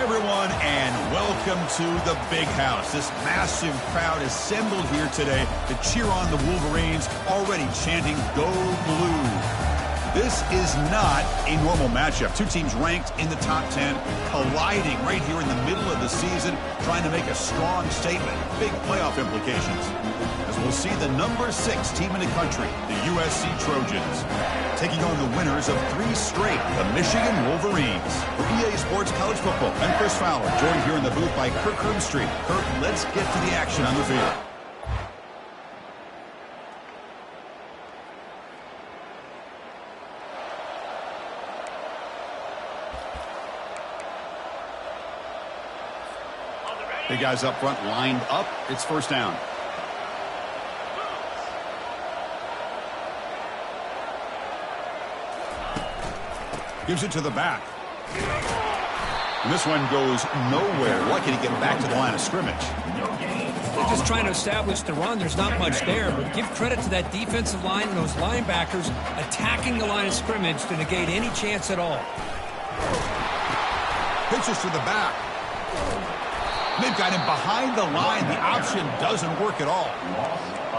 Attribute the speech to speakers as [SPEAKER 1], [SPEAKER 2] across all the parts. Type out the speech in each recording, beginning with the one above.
[SPEAKER 1] everyone, and welcome to the Big House. This massive crowd assembled here today to cheer on the Wolverines, already chanting, "Go Blue." This is not a normal matchup. Two teams ranked in the top 10, colliding right here in the middle of the season, trying to make a strong statement. Big playoff implications. As we'll see the number 6 team in the country, the USC Trojans, taking on the winners of 3 straight, the Michigan Wolverines. For EA Sports College Football, I'm Chris Fowler, joined here in the booth by Kirk Herbstreit. Kirk, let's get to the action on the field. Big guys up front lined up. It's first down. Gives it to the back. And this one goes nowhere. Lucky to get back to the line of scrimmage.
[SPEAKER 2] They're just trying to establish the run. There's not much there, but give credit to that defensive line and those linebackers attacking the line of scrimmage to negate any chance at all.
[SPEAKER 1] Pitches to the back. They've got him behind the line. The option doesn't work at all.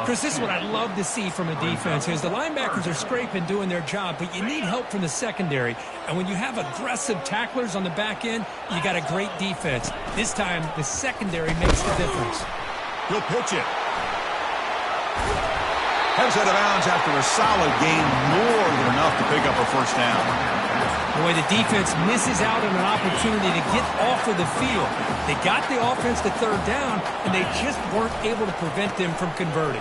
[SPEAKER 2] Chris, this is what I'd love to see from a defense is the linebackers are scraping, doing their job, but you need help from the secondary. And when you have aggressive tacklers on the back end, you got a great defense. This time, the secondary makes the difference.
[SPEAKER 1] He'll pitch it. Heads out of bounds after a solid gain, more than enough to pick up a first down.
[SPEAKER 2] Boy, the defense misses out on an opportunity to get off of the field. They got the offense to third down, and they just weren't able to prevent them from converting.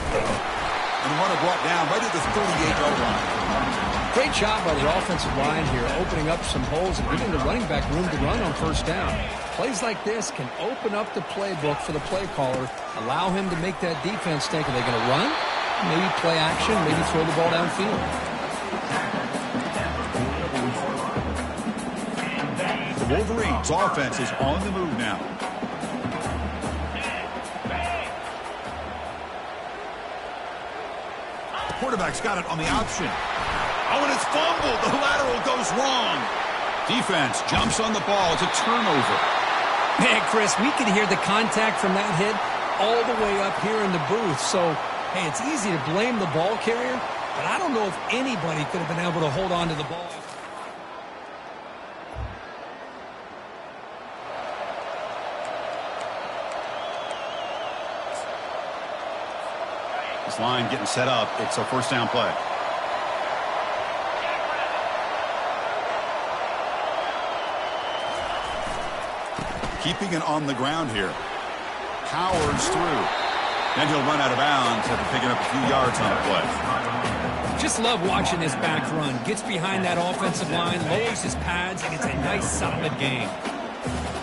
[SPEAKER 1] And runner brought down right at the 38-yard line.
[SPEAKER 2] Great job by the offensive line here, opening up some holes and giving the running back room to run on first down. Plays like this can open up the playbook for the play caller, allow him to make that defense think, are they going to run? Maybe play action, maybe throw the ball downfield.
[SPEAKER 1] The Wolverines' offense is on the move now. The quarterback's got it on the option. Oh, and it's fumbled. The lateral goes wrong. Defense jumps on the ball. It's a turnover.
[SPEAKER 2] Man, Chris, we could hear the contact from that hit all the way up here in the booth. So, hey, it's easy to blame the ball carrier, but I don't know if anybody could have been able to hold on to the ball.
[SPEAKER 1] This line getting set up. It's a first down play. Keeping it on the ground here. Powers through. Then he'll run out of bounds after picking up a few yards on the play.
[SPEAKER 2] Just love watching this back run. Gets behind that offensive line, lowers his pads, and it's a nice, solid game.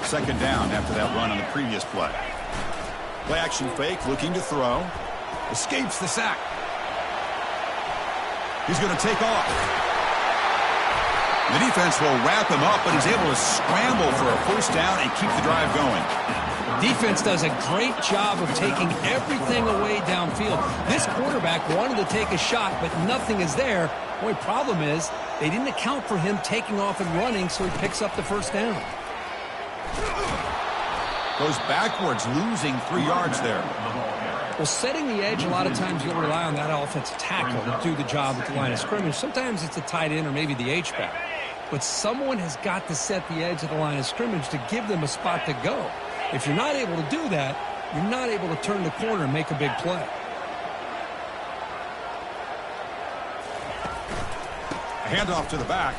[SPEAKER 1] Second down after that run on the previous play. Play action fake, looking to throw. Escapes the sack. He's going to take off. The defense will wrap him up, but he's able to scramble for a first down and keep the drive going.
[SPEAKER 2] Defense does a great job of taking everything away downfield. This quarterback wanted to take a shot, but nothing is there. The only problem is they didn't account for him taking off and running, so he picks up the first down.
[SPEAKER 1] Goes backwards, losing 3 yards there.
[SPEAKER 2] Well, setting the edge, a lot of times you'll rely on that offensive tackle to do the job at the line of scrimmage. Sometimes it's a tight end or maybe the H-back. But someone has got to set the edge of the line of scrimmage to give them a spot to go. If you're not able to do that, you're not able to turn the corner and make a big play.
[SPEAKER 1] A handoff to the back.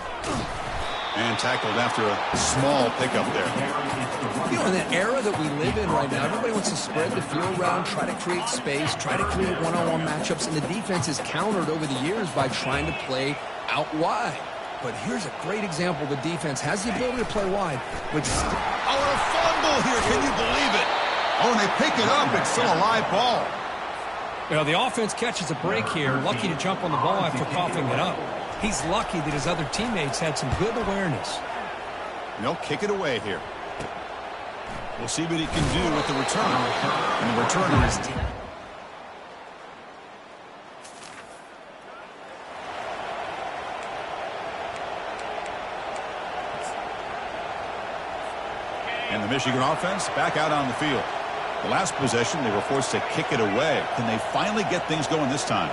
[SPEAKER 1] And tackled after a small pickup there.
[SPEAKER 2] You know, in the era that we live in right now, everybody wants to spread the field around, try to create space, try to create one-on-one matchups, and the defense is countered over the years by trying to play out wide. But here's a great example. The defense has the ability to play wide, but
[SPEAKER 1] oh, a fumble here. Can you believe it? Oh, and they pick it up. It's still a live ball.
[SPEAKER 2] Well, the offense catches a break here. Lucky to jump on the ball after coughing it up. He's lucky that his other teammates had some good awareness.
[SPEAKER 1] And they'll kick it away here. We'll see what he can do with the return. And the returner is... And the Michigan offense back out on the field. The last possession, they were forced to kick it away. Can they finally get things going this time?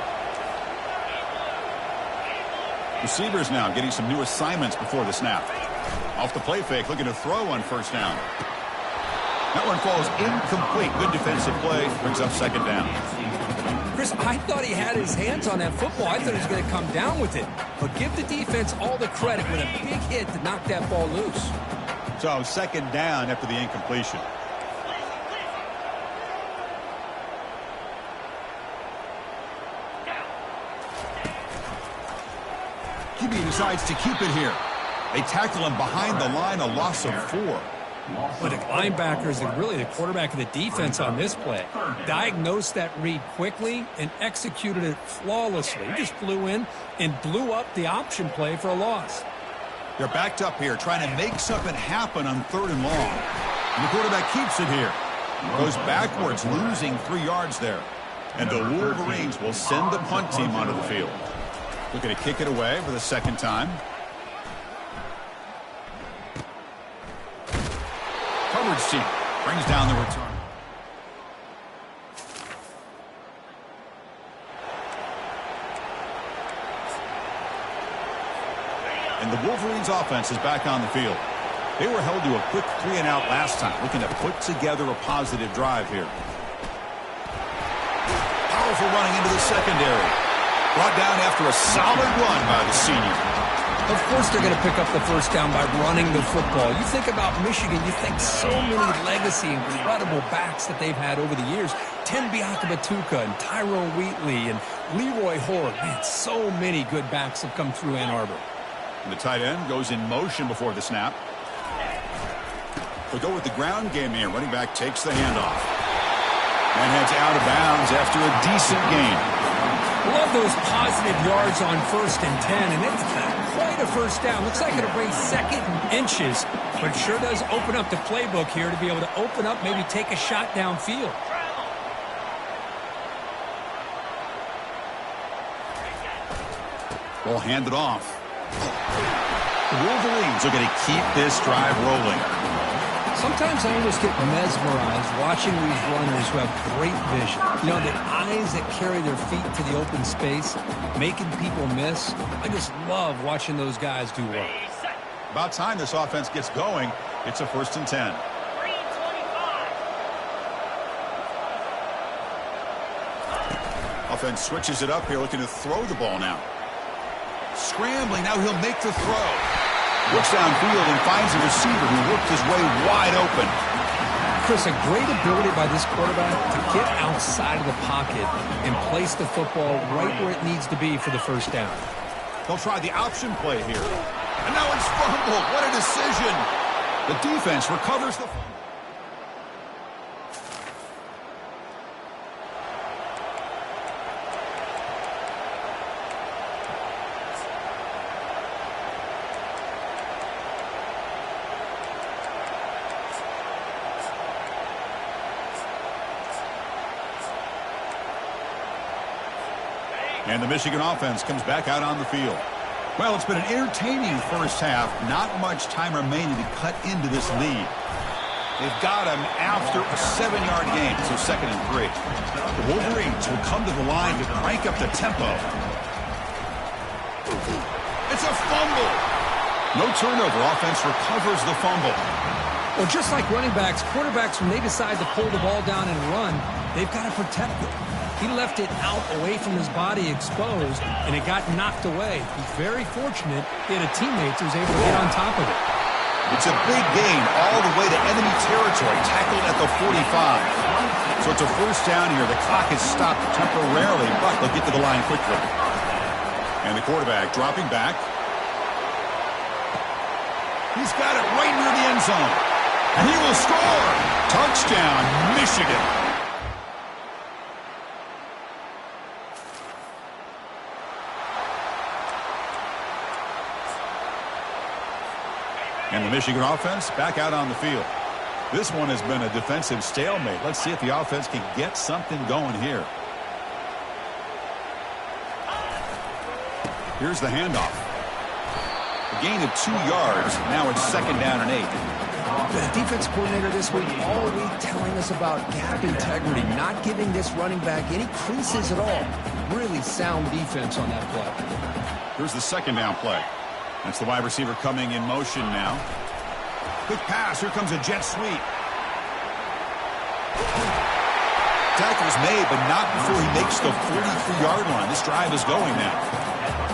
[SPEAKER 1] Receivers now getting some new assignments before the snap. Off the play fake, looking to throw on first down. That one falls incomplete. Good defensive play. Brings up second down.
[SPEAKER 2] Chris, I thought he had his hands on that football. I thought he was going to come down with it. But give the defense all the credit with a big hit to knock that ball loose.
[SPEAKER 1] So second down after the incompletion. QB decides to keep it here. They tackle him behind the line, a loss of 4.
[SPEAKER 2] But the linebackers and really the quarterback of the defense on this play diagnosed that read quickly and executed it flawlessly. He just flew in and blew up the option play for a loss.
[SPEAKER 1] They're backed up here trying to make something happen on 3rd and long. And the quarterback keeps it here. Goes backwards, losing 3 yards there. And the Wolverines will send the punt team onto the field. Looking to kick it away for the second time. Coverage team brings down the return. And the Wolverines offense is back on the field. They were held to a quick 3-and-out last time, looking to put together a positive drive here. Powerful running into the secondary. Brought down after a solid run by the senior.
[SPEAKER 2] Of course they're going to pick up the first down by running the football. You think about Michigan, you think so many legacy, incredible backs that they've had over the years. Tim Biakabatuka and Tyrone Wheatley and Leroy Horde. Man, so many good backs have come through Ann Arbor.
[SPEAKER 1] And the tight end goes in motion before the snap. We'll go with the ground game here. Running back takes the handoff. And heads out of bounds after a decent gain.
[SPEAKER 2] Love those positive yards on 1st and 10, and it's quite a first down. Looks like it'll bring 2nd and inches, but it sure does open up the playbook here to be able to open up, maybe take a shot downfield.
[SPEAKER 1] Ball handed off. The Wolverines are going to keep this drive rolling.
[SPEAKER 2] Sometimes I almost get mesmerized watching these runners who have great vision. You know, the eyes that carry their feet to the open space, making people miss. I just love watching those guys do work.
[SPEAKER 1] About time this offense gets going. It's a 1st and 10. Offense switches it up here, looking to throw the ball now. Scrambling, now he'll make the throw. Looks downfield and finds a receiver who worked his way wide open.
[SPEAKER 2] Chris, a great ability by this quarterback to get outside of the pocket and place the football right where it needs to be for the first down.
[SPEAKER 1] They'll try the option play here. And now it's fumbled. What a decision. The defense recovers the fumble. And the Michigan offense comes back out on the field. Well, it's been an entertaining first half. Not much time remaining to cut into this lead. They've got him after a 7-yard gain, so 2nd and 3. The Wolverines will come to the line to crank up the tempo. It's a fumble. No turnover. Offense recovers the fumble.
[SPEAKER 2] Well, just like running backs, quarterbacks, when they decide to pull the ball down and run, they've got to protect it. He left it out away from his body exposed, and it got knocked away. He's very fortunate he had a teammate who was able to get on top of it.
[SPEAKER 1] It's a big gain all the way to enemy territory, tackled at the 45. So it's a first down here. The clock is stopped temporarily, but they'll get to the line quickly. And the quarterback dropping back. He's got it right near the end zone. And he will score. Touchdown, Michigan. And the Michigan offense back out on the field. This one has been a defensive stalemate. Let's see if the offense can get something going here. Here's the handoff. A gain of 2 yards. Now it's 2nd down and 8.
[SPEAKER 2] The defense coordinator this week all week telling us about gap integrity, not giving this running back any creases at all. Really sound defense on that play.
[SPEAKER 1] Here's the second down play. That's the wide receiver coming in motion now. Quick pass. Here comes a jet sweep. Tackle's made, but not before he makes the 43-yard line. This drive is going now.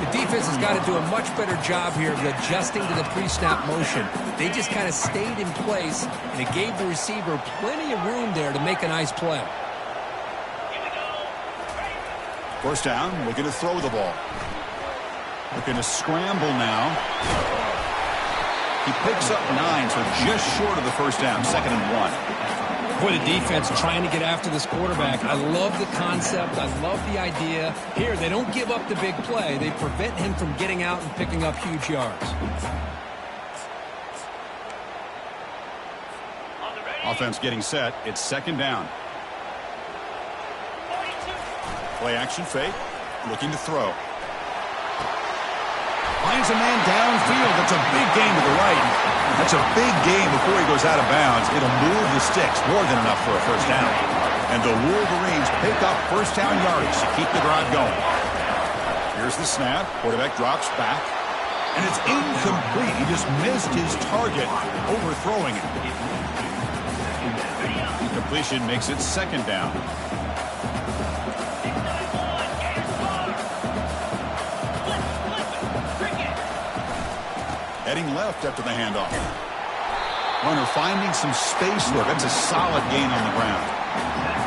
[SPEAKER 2] The defense has got to do a much better job here of adjusting to the pre-snap motion. They just kind of stayed in place, and it gave the receiver plenty of room there to make a nice play.
[SPEAKER 1] First down, looking to throw the ball. Looking to scramble now. He picks up 9, so just short of the first down, 2nd and 1.
[SPEAKER 2] Boy, the defense trying to get after this quarterback. I love the concept. I love the idea. Here, they don't give up the big play. They prevent him from getting out and picking up huge yards.
[SPEAKER 1] Offense getting set. It's 2nd down. Play action fake. Looking to throw. Finds a man downfield. That's a big gain to the right. That's a big gain before he goes out of bounds. It'll move the sticks more than enough for a first down. And the Wolverines pick up first down yardage to keep the drive going. Here's the snap. Quarterback drops back. And it's incomplete. He just missed his target, overthrowing it. Incompletion makes it 2nd down. Heading left after the handoff. Runner finding some space there. That's a solid gain on the ground.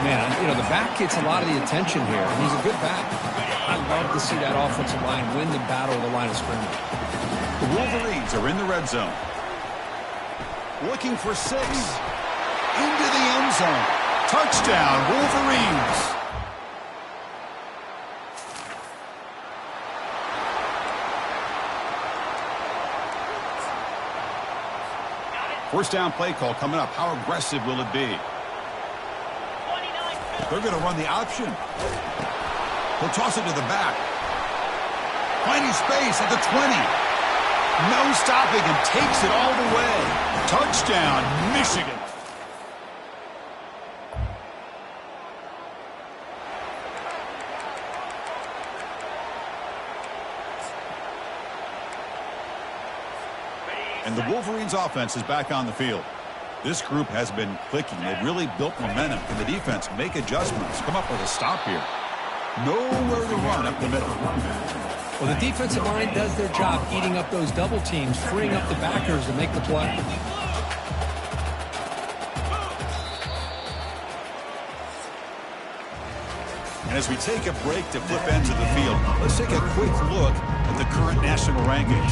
[SPEAKER 2] Man, you know, the back gets a lot of the attention here, and he's a good back. I love to see that offensive line win the battle of the line of scrimmage.
[SPEAKER 1] The Wolverines are in the red zone. Looking for 6. Into the end zone. Touchdown, Wolverines. First down play call coming up. How aggressive will it be? They're going to run the option. He'll toss it to the back. Finding space at the 20. No stopping him. Takes it all the way. Touchdown, Michigan. And the Wolverines offense is back on the field. This group has been clicking. They've really built momentum. Can the defense make adjustments? Come up with a stop here. Nowhere to run up the middle.
[SPEAKER 2] Well, the defensive line does their job eating up those double teams, freeing up the backers to make the play.
[SPEAKER 1] And as we take a break to flip ends of the field, let's take a quick look at the current national rankings.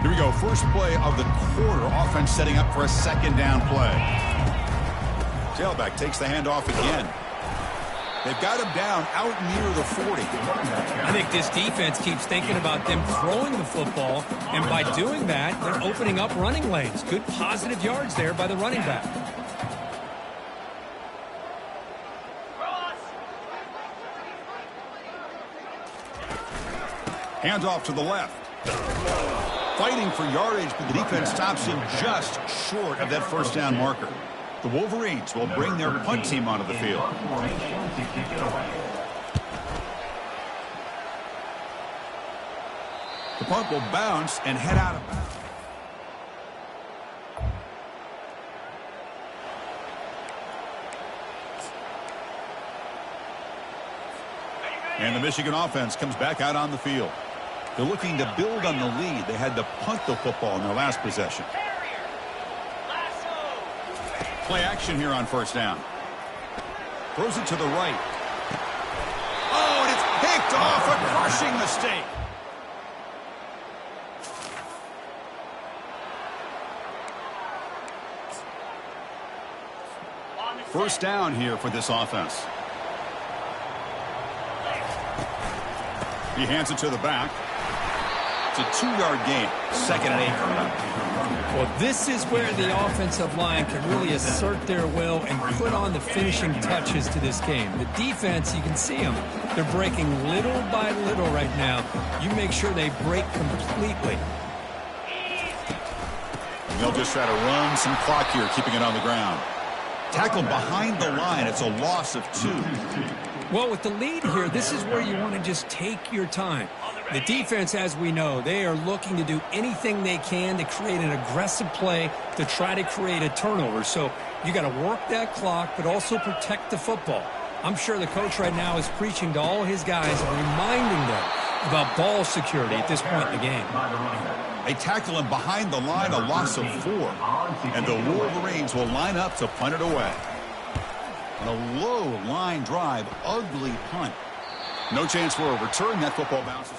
[SPEAKER 1] Here we go. First play of the quarter. Offense setting up for a 2nd down play. Tailback takes the handoff again. They've got him down out near the 40.
[SPEAKER 2] I think this defense keeps thinking about them throwing the football, and by doing that, they're opening up running lanes. Good positive yards there by the running back.
[SPEAKER 1] Hands off to the left. Fighting for yardage, but the defense stops him just short of that first down marker. The Wolverines will bring their punt team onto the field. The punt will bounce and head out of bounds. And the Michigan offense comes back out on the field. They're looking to build on the lead. They had to punt the football in their last possession. Play action here on first down. Throws it to the right. Oh, and it's picked off. A crushing mistake. First down here for this offense. He hands it to the back. It's a 2-yard gain. 2nd and 8.
[SPEAKER 2] Boy, Well, this is where the offensive line can really assert their will and put on the finishing touches to this game. The defense, you can see them. They're breaking little by little right now. You make sure they break completely.
[SPEAKER 1] And they'll just try to run some clock here, keeping it on the ground. Tackled behind the line. It's a loss of 2.
[SPEAKER 2] Well, with the lead here, this is where you want to just take your time. The defense, as we know, they are looking to do anything they can to create an aggressive play to try to create a turnover. So you got to work that clock, but also protect the football. I'm sure the coach right now is preaching to all his guys and reminding them about ball security at this point in the game.
[SPEAKER 1] They tackle him behind the line, a loss of 4. And the Wolverines will line up to punt it away. And a low line drive, ugly punt. No chance for a return. That football bounces.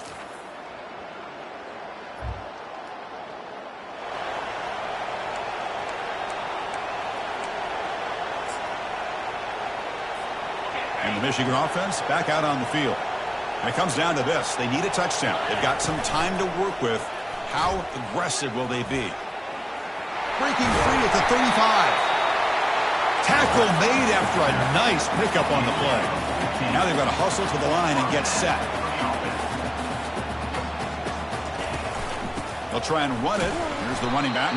[SPEAKER 1] And the Michigan offense back out on the field. And it comes down to this. They need a touchdown. They've got some time to work with. How aggressive will they be? Breaking free at the 35. Tackle made after a nice pickup on the play. Now they've got to hustle to the line and get set. They'll try and run it. Here's the running back.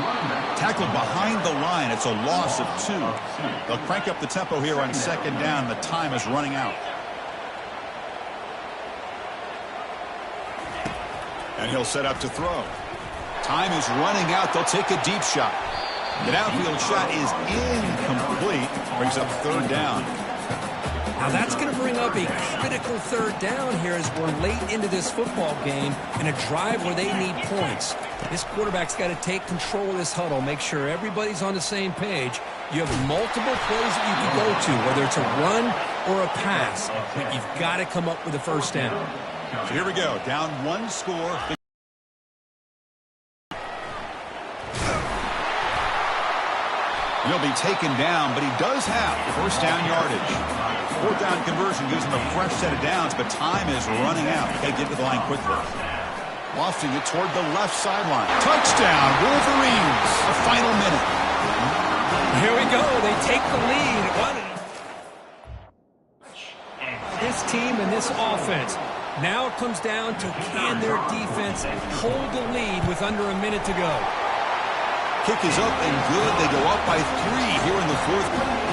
[SPEAKER 1] Tackled behind the line. It's a loss of 2. They'll crank up the tempo here on second down. The time is running out. And he'll set up to throw. Time is running out. They'll take a deep shot. The downfield shot is incomplete. Brings up third down.
[SPEAKER 2] Now that's going to bring up a critical third down here as we're late into this football game in a drive where they need points. This quarterback's got to take control of this huddle, make sure everybody's on the same page. You have multiple plays that you can go to, whether it's a run or a pass. But you've got to come up with a first down.
[SPEAKER 1] So here we go. Down 1 score. He'll be taken down, but he does have first down yardage. Fourth down conversion gives him a fresh set of downs, but time is running out. They get to the line quickly. Lofting it toward the left sideline. Touchdown, Wolverines. A final minute.
[SPEAKER 2] Here we go. They take the lead. This team and this offense. Now it comes down to can their defense hold the lead with under a minute to go.
[SPEAKER 1] Kick is up and good. They go up by 3 here in the fourth quarter.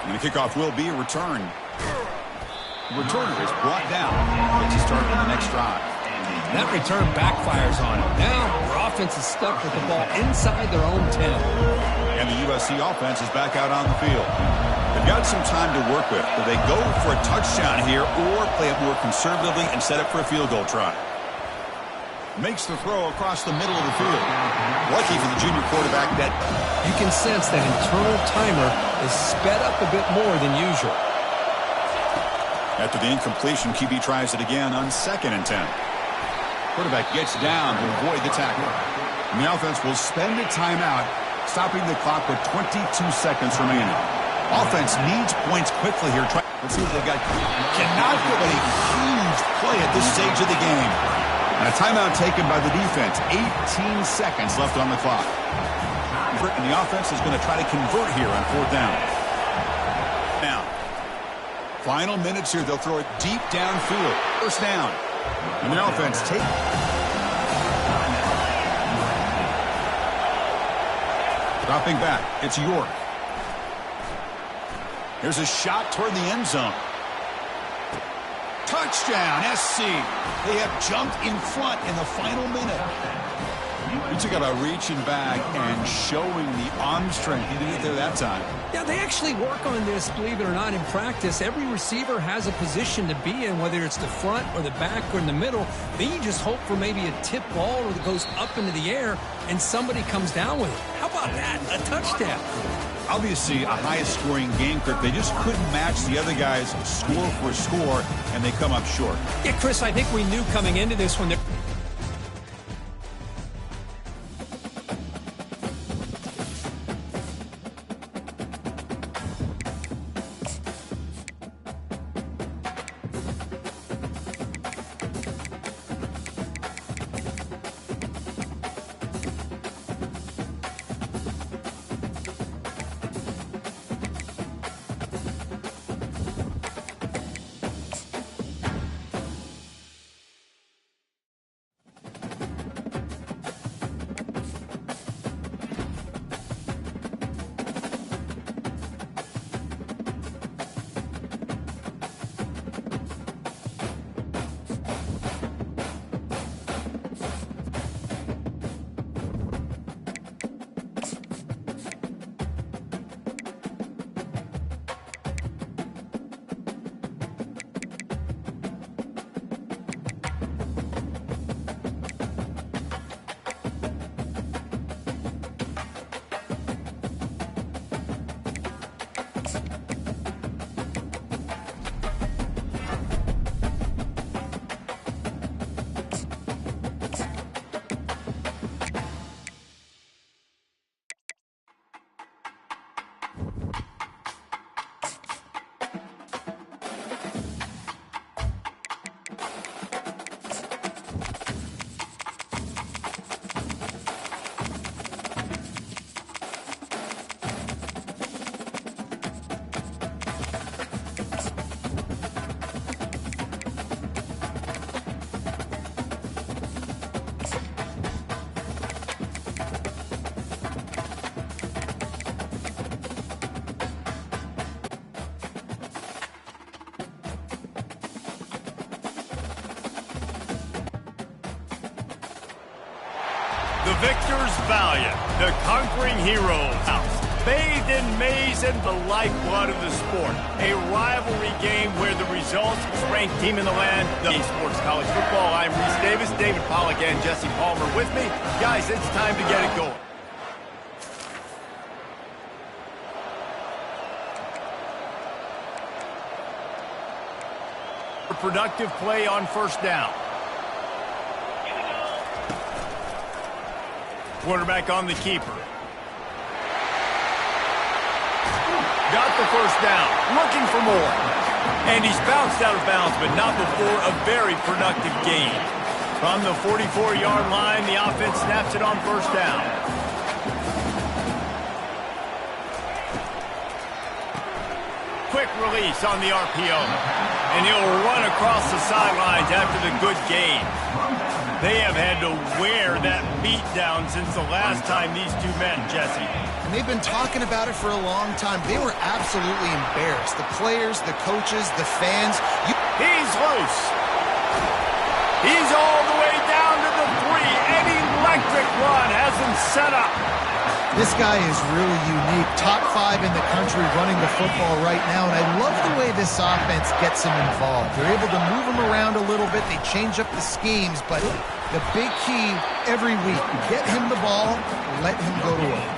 [SPEAKER 1] And the kickoff will be a return. The returner is brought down. Gets to start on the next drive.
[SPEAKER 2] That return backfires on him. Now their offense is stuck with the ball inside their own 10.
[SPEAKER 1] And the USC offense is back out on the field. They've got some time to work with. Do they go for a touchdown here or play it more conservatively and set up for a field goal try? Makes the throw across the middle of the field. Lucky for the junior quarterback that
[SPEAKER 2] you can sense that internal timer is sped up a bit more than usual.
[SPEAKER 1] After the incompletion, QB tries it again on 2nd and 10. Quarterback gets down to avoid the tackle. And the offense will spend a timeout, stopping the clock with 22 seconds remaining. Offense needs points quickly here. Let's see what they've got. Cannot go a huge play at this stage of the game. And a timeout taken by the defense. 18 seconds left on the clock. And the offense is going to try to convert here on 4th down. Now, final minutes here. They'll throw it deep downfield. First down. And the offense take. Dropping back. It's York. Here's a shot toward the end zone. Touchdown, SC. They have jumped in front in the final minute. He took out a reaching back and showing the arm strength. He didn't get there that time.
[SPEAKER 2] Yeah, they actually work on this, believe it or not, in practice. Every receiver has a position to be in, whether it's the front or the back or in the middle. Then you just hope for maybe a tip ball that goes up into the air and somebody comes down with it. How about that? A touchdown.
[SPEAKER 1] Obviously, a high-scoring game, Kirk. They just couldn't match the other guys score for score, and they come up short.
[SPEAKER 2] Yeah, Chris, I think we knew coming into this one that
[SPEAKER 3] The victors valiant, the conquering heroes. Bathed in maize and the lifeblood of the sport. A rivalry game where the results ranked team in the land. The Sports College Football. I'm Reese Davis, David Pollack, and Jesse Palmer with me. Guys, it's time to get it going. A productive play on first down. Quarterback on the keeper. Got the first down, looking for more. And he's bounced out of bounds, but not before a very productive gain. From the 44-yard line, the offense snaps it on first down. Quick release on the RPO. And he'll run across the sidelines after the good gain. They have had to wear that beat down since the last time these two met, Jesse.
[SPEAKER 4] And they've been talking about it for a long time. They were absolutely embarrassed. The players, the coaches, the fans.
[SPEAKER 3] He's loose. He's all the way down to the 3. An electric run has him set up.
[SPEAKER 4] This guy is really unique. Top 5 in the country running the football right now. And I love the way this offense gets him involved. They're able to move him around a little bit. They change up the schemes. But the big key every week, get him the ball, let him go to work.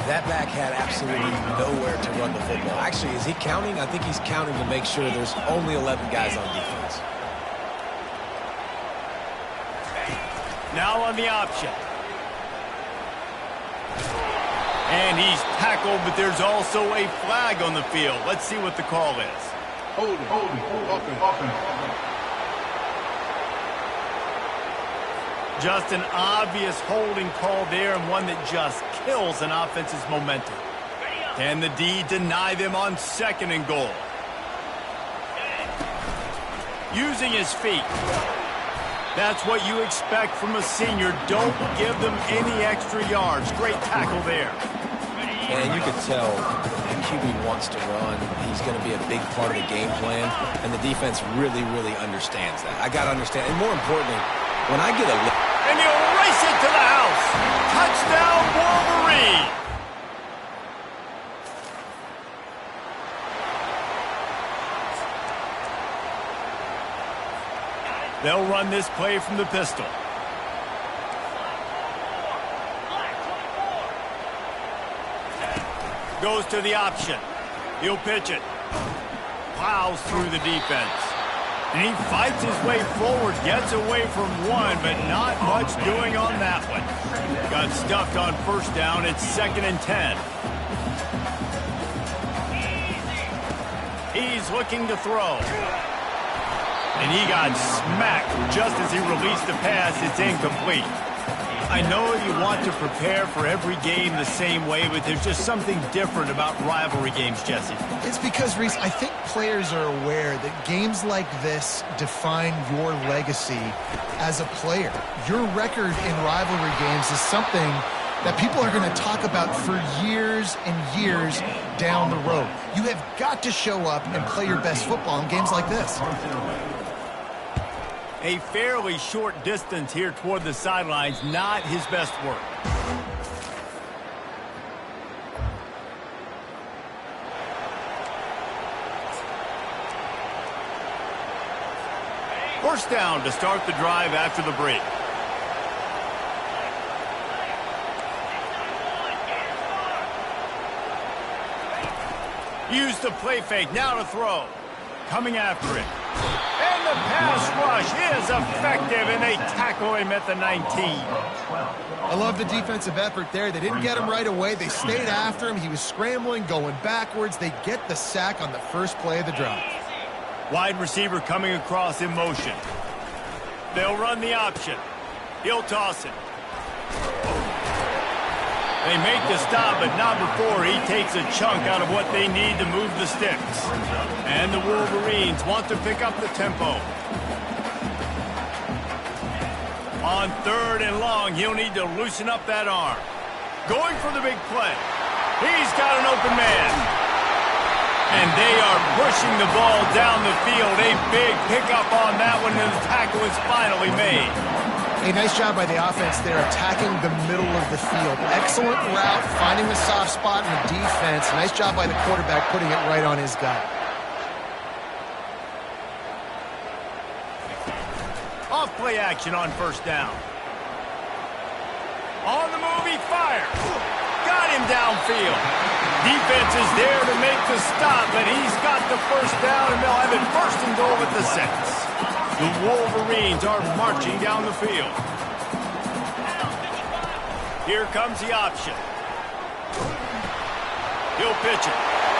[SPEAKER 5] That back had absolutely nowhere to run the football. Actually, is he counting? I think he's counting to make sure there's only 11 guys on defense.
[SPEAKER 3] Now on the option. And he's tackled, but there's also a flag on the field. Let's see what the call is.
[SPEAKER 6] Holding, open.
[SPEAKER 3] Just an obvious holding call there, and one that just kills an offense's momentum. Can the D deny them on 2nd and goal? Using his feet. That's what you expect from a senior. Don't give them any extra yards. Great tackle there.
[SPEAKER 5] And you could tell the QB wants to run. He's going to be a big part of the game plan, and the defense really, really understands that. I got to understand. And more importantly, when I get a look.
[SPEAKER 3] And he'll race it to the house. Touchdown, Wolverine. They'll run this play from the pistol. Goes to the option. He'll pitch it. Plows through the defense. And he fights his way forward, gets away from one, but not much doing on that one. Got stuffed on first down. It's 2nd and 10. He's looking to throw. And he got smacked just as he released the pass. It's incomplete. I know you want to prepare for every game the same way, but there's just something different about rivalry games, Jesse.
[SPEAKER 4] It's because, Reese, I think players are aware that games like this define your legacy as a player. Your record in rivalry games is something that people are going to talk about for years and years down the road. You have got to show up and play your best football in games like this.
[SPEAKER 3] A fairly short distance here toward the sidelines, not his best work. First down to start the drive after the break. Use the play fake, now to throw. Coming after it. And the pass rush is effective, and they tackle him at the 19.
[SPEAKER 4] I love the defensive effort there. They didn't get him right away. They stayed after him. He was scrambling, going backwards. They get the sack on the first play of the drive.
[SPEAKER 3] Wide receiver coming across in motion. They'll run the option. He'll toss it. They make the stop, but not before he takes a chunk out of what they need to move the sticks. And the Wolverines want to pick up the tempo. On 3rd and long, he'll need to loosen up that arm. Going for the big play. He's got an open man. And they are pushing the ball down the field. A big pickup on that one, and the tackle is finally made.
[SPEAKER 4] Hey, nice job by the offense there, attacking the middle of the field. Excellent route, finding the soft spot in the defense. Nice job by the quarterback putting it right on his guy.
[SPEAKER 3] Off play action on first down. On the move, he fires. Got him downfield. Defense is there to make the stop, but he's got the first down, and they'll have it first and goal at the 6. The Wolverines are marching down the field. Here comes the option. He'll pitch it,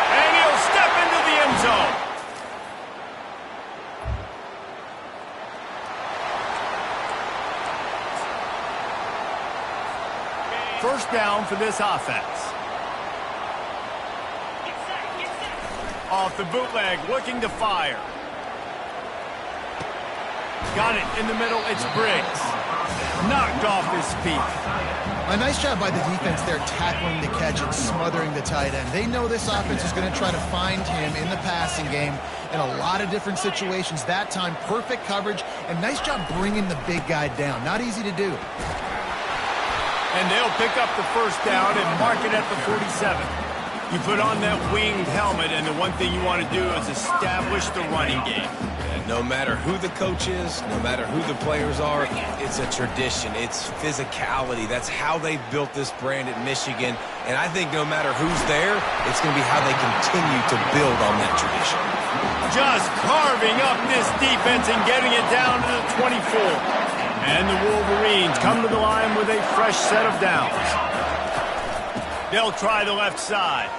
[SPEAKER 3] and he'll step into the end zone. First down for this offense. Off the bootleg, looking to fire. Got it in the middle, it's Briggs. Knocked off his feet.
[SPEAKER 4] A nice job by the defense there, tackling the catch and smothering the tight end. They know this offense is going to try to find him in the passing game in a lot of different situations. That time, perfect coverage, and nice job bringing the big guy down. Not easy to do.
[SPEAKER 3] And they'll pick up the first down and mark it at the 47. You put on that winged helmet, and the one thing you want to do is establish the running game.
[SPEAKER 5] No matter who the coach is, no matter who the players are, it's a tradition. It's physicality. That's how they built this brand at Michigan. And I think no matter who's there, it's going to be how they continue to build on that tradition.
[SPEAKER 3] Just carving up this defense and getting it down to the 24. And the Wolverines come to the line with a fresh set of downs. They'll try the left side.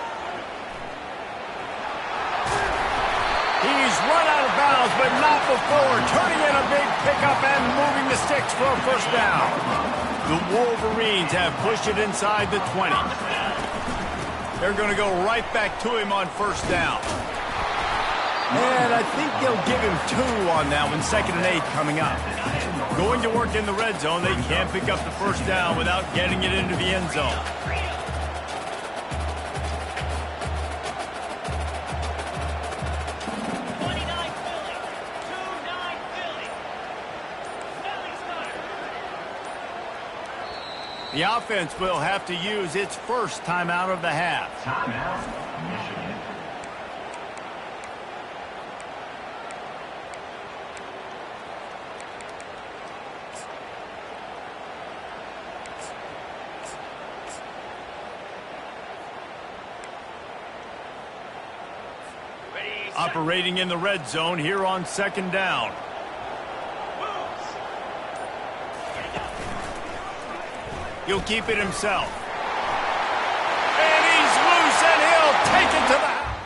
[SPEAKER 3] He's run out of bounds, but not before turning in a big pickup and moving the sticks for a first down. The Wolverines have pushed it inside the 20. They're going to go right back to him on first down. And I think they'll give him 2 on that one, 2nd and 8 coming up. Going to work in the red zone, they can't pick up the first down without getting it into the end zone. The offense will have to use its first timeout of the half.
[SPEAKER 6] Timeout, Michigan.
[SPEAKER 3] Operating in the red zone here on 2nd down. He'll keep it himself. And he's loose, and he'll take it to the house.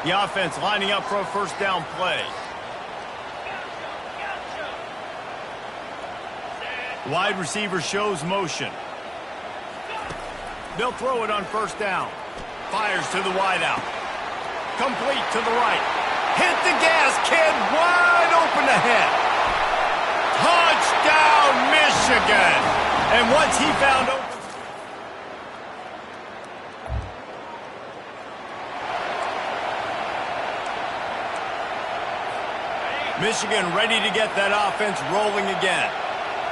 [SPEAKER 3] The offense lining up for a first down play. Wide receiver shows motion. They'll throw it on first down. Fires to the wideout. Complete to the right. Hit the gas, kid. Wide open ahead. Touchdown, Michigan. And once he found open. Michigan ready to get that offense rolling again.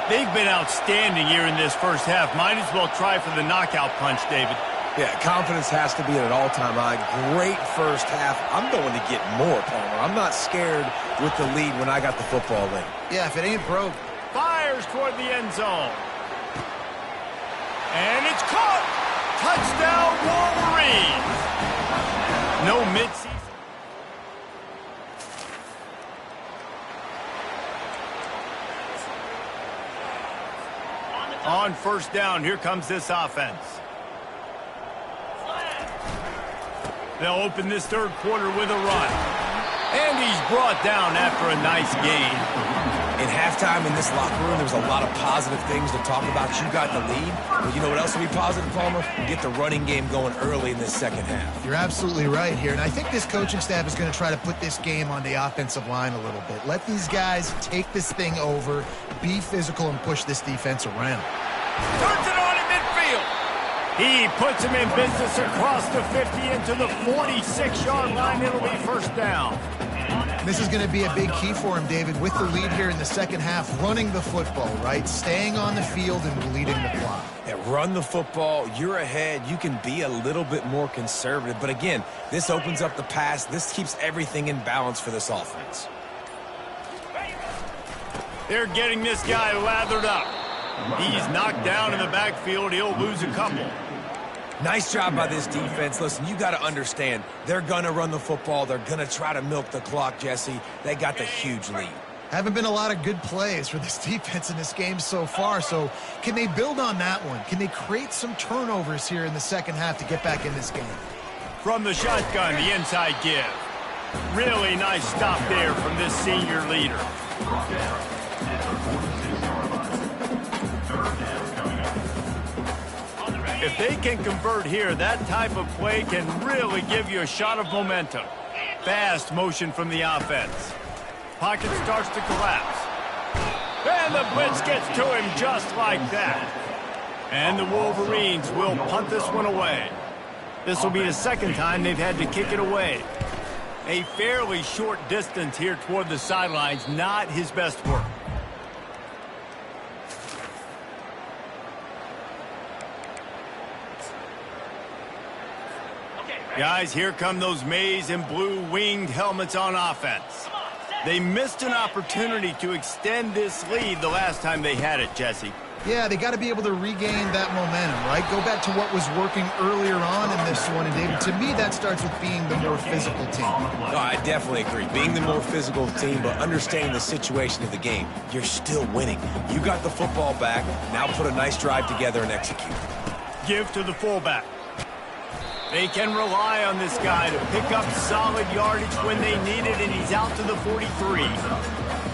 [SPEAKER 3] They've been outstanding here in this first half. Might as well try for the knockout punch, David.
[SPEAKER 5] Yeah, confidence has to be at an all-time high. Great first half. I'm going to get more, Palmer. I'm not scared with the lead when I got the football in.
[SPEAKER 4] Yeah, if it ain't broke.
[SPEAKER 3] Fires toward the end zone. And it's caught. Touchdown, Wolverines. No midseason. On first down, here comes this offense. They'll open this third quarter with a run. And he's brought down after a nice gain.
[SPEAKER 5] In halftime in this locker room, there's a lot of positive things to talk about. You got the lead. But you know what else will be positive, Palmer? Get the running game going early in this second half.
[SPEAKER 4] You're absolutely right here. And I think this coaching staff is going to try to put this game on the offensive line a little bit. Let these guys take this thing over, be physical, and push this defense around.
[SPEAKER 3] Turns it on in midfield. He puts him in business across the 50 into the 46-yard line. It'll be first down.
[SPEAKER 4] This is going to be a big key for him, David, with the lead here in the second half, running the football, right? Staying on the field and leading the clock.
[SPEAKER 5] Yeah, run the football. You're ahead. You can be a little bit more conservative. But again, this opens up the pass. This keeps everything in balance for this offense.
[SPEAKER 3] They're getting this guy lathered up. He's knocked down in the backfield. He'll lose a couple.
[SPEAKER 5] Nice job by this defense. Listen, you got to understand, they're going to run the football. They're going to try to milk the clock, Jesse. They got the huge lead.
[SPEAKER 4] Haven't been a lot of good plays for this defense in this game so far, so can they build on that one? Can they create some turnovers here in the second half to get back in this game?
[SPEAKER 3] From the shotgun, the inside give. Really nice stop there from this senior leader. If they can convert here, that type of play can really give you a shot of momentum. Fast motion from the offense. Pocket starts to collapse. And the blitz gets to him just like that. And the Wolverines will punt this one away. This will be the second time they've had to kick it away. A fairly short distance here toward the sidelines, not his best work. Guys, here come those maize and blue winged helmets on offense. They missed an opportunity to extend this lead the last time they had it, Jesse.
[SPEAKER 4] Yeah, they got to be able to regain that momentum, right? Go back to what was working earlier on in this one. And, David, to me, that starts with being the more physical team.
[SPEAKER 5] No, I definitely agree. Being the more physical team, but understanding the situation of the game. You're still winning. You got the football back. Now put a nice drive together and execute.
[SPEAKER 3] Give to the fullback. They can rely on this guy to pick up solid yardage when they need it, and he's out to the 43.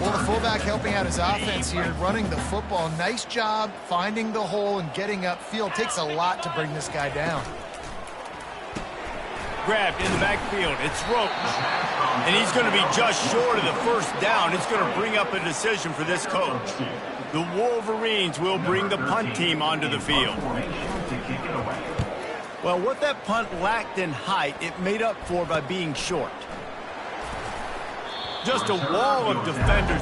[SPEAKER 4] Well, the fullback helping out his offense here, running the football. Nice job finding the hole and getting upfield. Takes a lot to bring this guy down.
[SPEAKER 3] Grabbed in the backfield. It's Roach. And he's going to be just short of the first down. It's going to bring up a decision for this coach. The Wolverines will bring the punt team onto the field. Well, what that punt lacked in height, it made up for by being short. Just a wall of defenders.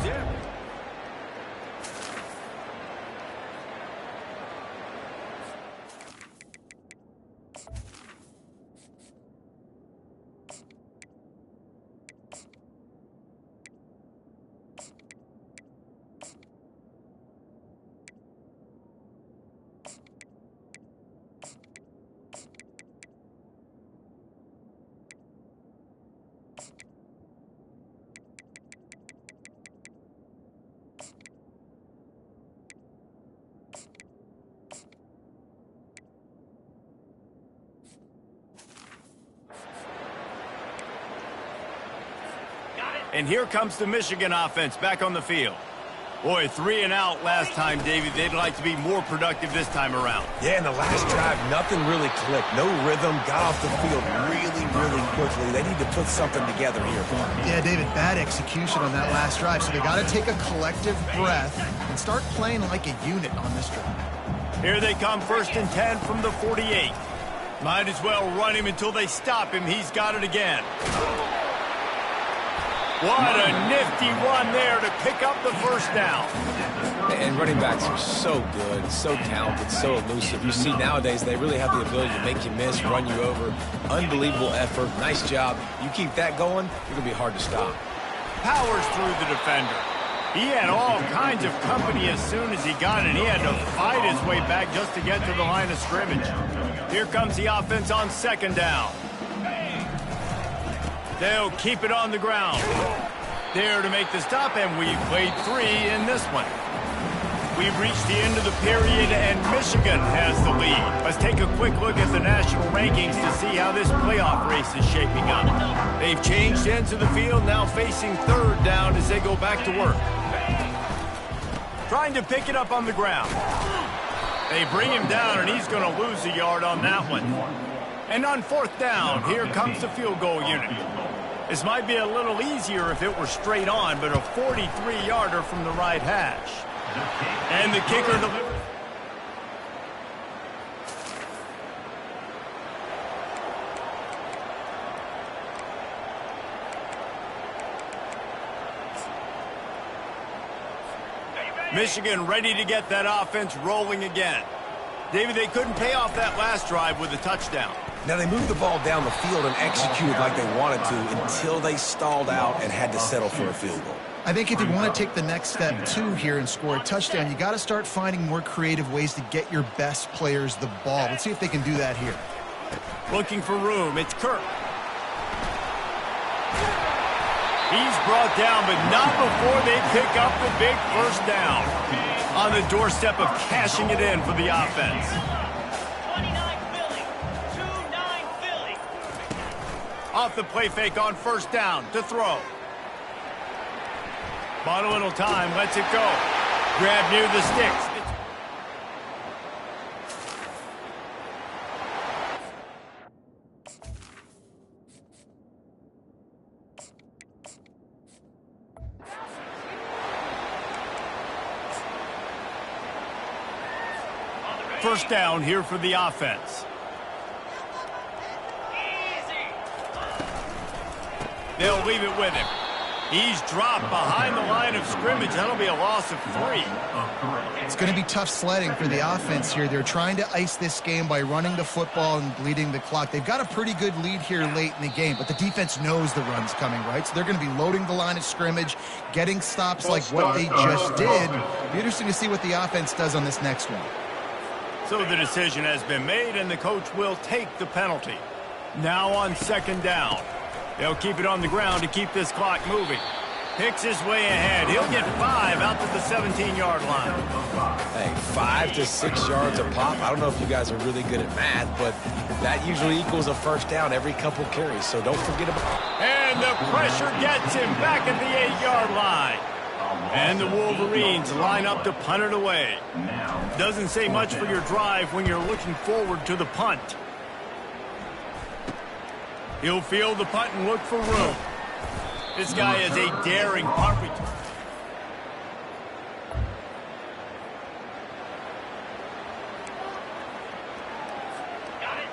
[SPEAKER 3] And here comes the Michigan offense back on the field. Boy, 3 and out last time, David. They'd like to be more productive this time around.
[SPEAKER 5] Yeah, in the last drive, nothing really clicked. No rhythm, got off the field really quickly. They need to put something together here.
[SPEAKER 4] Yeah, David, bad execution on that last drive. So they got to take a collective breath and start playing like a unit on this drive.
[SPEAKER 3] Here they come, 1st and 10 from the 48. Might as well run him until they stop him. He's got it again. What a nifty run there to pick up the first down.
[SPEAKER 5] And running backs are so good, so talented, so elusive. You see nowadays they really have the ability to make you miss, run you over. Unbelievable effort. Nice job. You keep that going, you're going to be hard to stop.
[SPEAKER 3] Powers through the defender. He had all kinds of company as soon as he got it. He had to fight his way back just to get to the line of scrimmage. Here comes the offense on 2nd down. They'll keep it on the ground. There to make the stop, and we've played 3 in this one. We've reached the end of the period, and Michigan has the lead. Let's take a quick look at the national rankings to see how this playoff race is shaping up. They've changed ends of the field, now facing 3rd down as they go back to work. Trying to pick it up on the ground. They bring him down, and he's going to lose a yard on that one. And on 4th down, here comes the field goal unit. This might be a little easier if it were straight on, but a 43-yarder from the right hash. And the kicker delivers. Michigan ready to get that offense rolling again. David, they couldn't pay off that last drive with a touchdown.
[SPEAKER 5] Now, they moved the ball down the field and executed like they wanted to until they stalled out and had to settle for a field goal.
[SPEAKER 4] I think if you want to take the next step, too, here and score a touchdown, you got to start finding more creative ways to get your best players the ball. Let's see if they can do that here.
[SPEAKER 3] Looking for room. It's Kirk. He's brought down, but not before they pick up the big first down. On the doorstep of cashing it in for the offense.
[SPEAKER 6] 29 Philly. 2-9 Philly.
[SPEAKER 3] Off the play fake on first down to throw. Bought a little time, lets it go. Grab near the sticks. First down here for the offense. They'll leave it with him. He's dropped behind the line of scrimmage. That'll be a loss of 3.
[SPEAKER 4] It's going to be tough sledding for the offense here. They're trying to ice this game by running the football and bleeding the clock. They've got a pretty good lead here late in the game, but the defense knows the run's coming, right? So they're going to be loading the line of scrimmage, getting stops like what they just did. It'll be interesting to see what the offense does on this next one.
[SPEAKER 3] So the decision has been made, and the coach will take the penalty. Now on second down. They'll keep it on the ground to keep this clock moving. Picks his way ahead. He'll get 5 out to the 17-yard line.
[SPEAKER 5] Hey, 5 to 6 yards a pop. I don't know if you guys are really good at math, but that usually equals a first down every couple carries, so don't forget about it.
[SPEAKER 3] And the pressure gets him back at the 8-yard line. And the Wolverines line up to punt it away. Doesn't say much for your drive when you're looking forward to the punt. He'll field the punt and look for room. This guy is a daring punt return.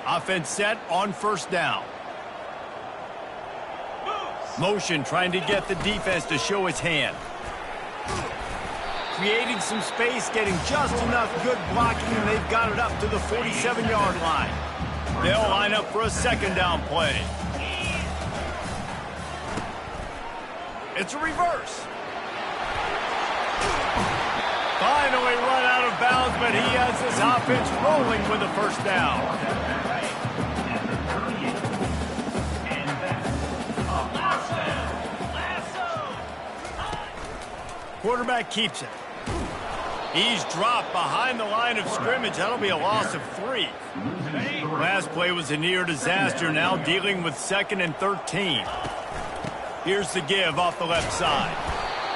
[SPEAKER 3] Offense set on first down. Motion trying to get the defense to show its hand. Creating some space, getting just enough good blocking, and they've got it up to the 47-yard line. They'll line up for a second down play. It's a reverse. Finally run out of bounds, but he has this offense rolling with a first down. Quarterback keeps it. He's dropped behind the line of scrimmage. That'll be a loss of 3. Last play was a near disaster, now dealing with 2nd and 13. Here's the give off the left side.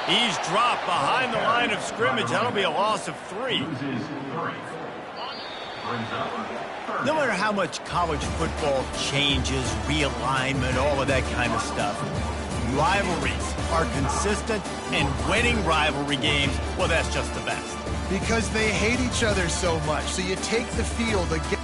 [SPEAKER 3] He's dropped behind the line of scrimmage. That'll be a loss of 3. No matter how much college football changes, realignment, all of that kind of stuff, rivalries are consistent, and winning rivalry games, well, that's just the best.
[SPEAKER 4] Because they hate each other so much. So you take the field again.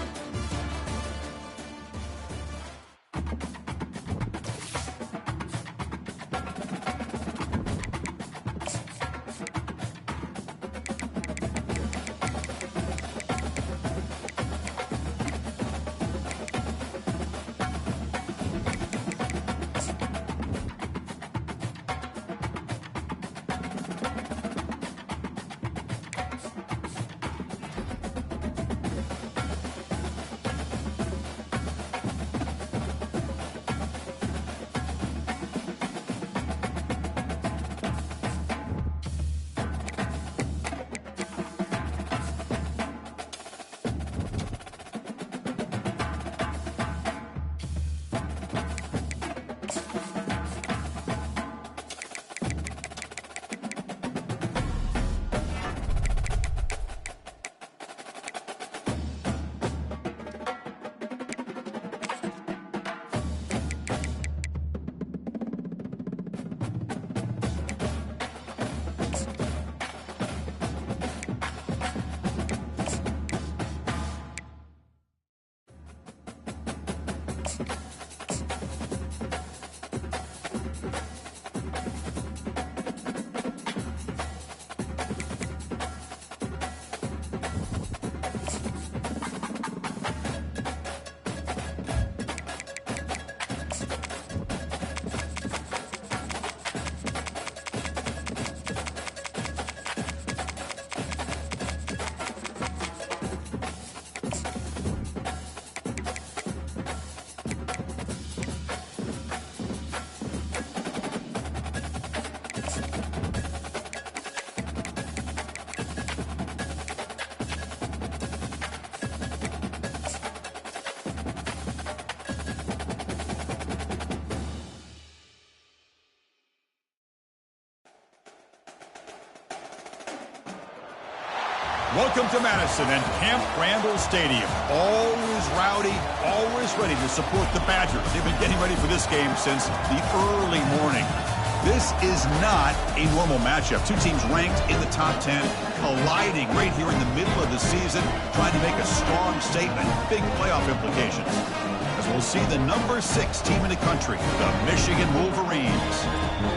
[SPEAKER 1] Welcome to Madison and Camp Randall Stadium. Always rowdy, always ready to support the Badgers. They've been getting ready for this game since the early morning. This is not a normal matchup. Two teams ranked in the top 10, colliding right here in the middle of the season, trying to make a strong statement, big playoff implications. As we'll see the number 6 team in the country, the Michigan Wolverines,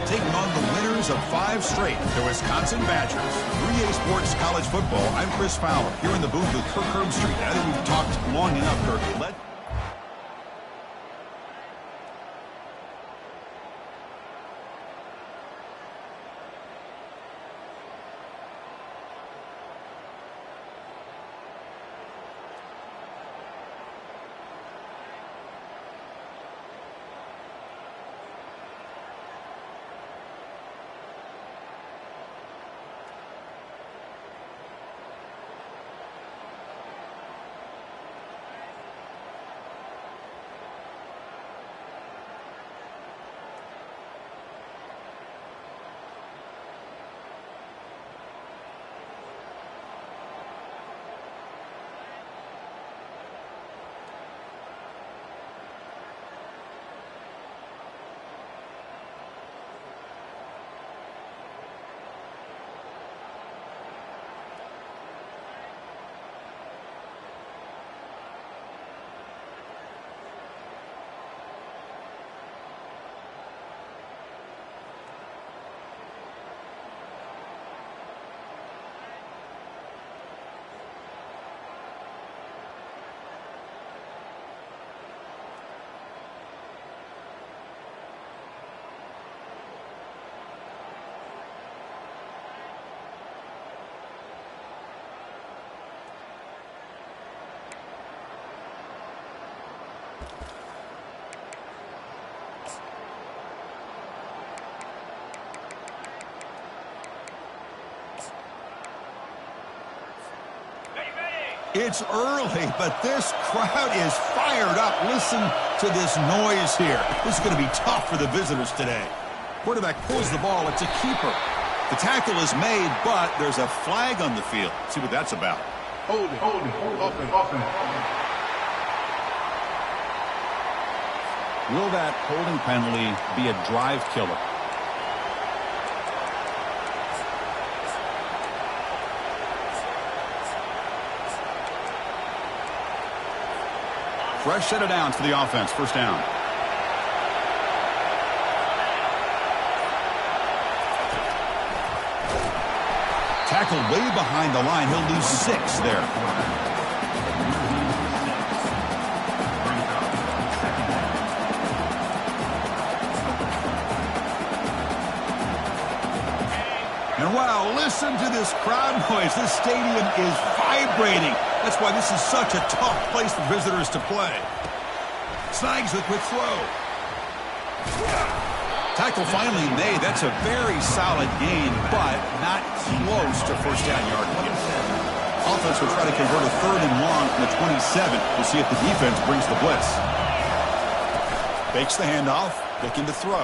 [SPEAKER 1] taking on the winners of 5 straight, the Wisconsin Badgers. 3A Sports College Football, I'm Chris Fowler, here in the booth with Kirk Herbstreit. I think we've talked long enough, Kirk. It's early, but this crowd is fired up. Listen to this noise here. This is going to be tough for the visitors today. Quarterback pulls the ball. It's a keeper. The tackle is made, but there's a flag on the field. See what that's about.
[SPEAKER 7] Hold it. Offense.
[SPEAKER 1] Will that holding penalty be a drive killer? Fresh set of downs for the offense. First down. Tackled way behind the line. He'll lose 6 there. And wow, listen to this crowd noise. This stadium is vibrating. That's why this is such a tough place for visitors to play. Snags the quick throw. Tackle finally made. That's a very solid gain, but not close to first down yardage. Offense will try to convert a 3rd and long from the 27 to see if the defense brings the blitz. Fakes the handoff, looking to throw.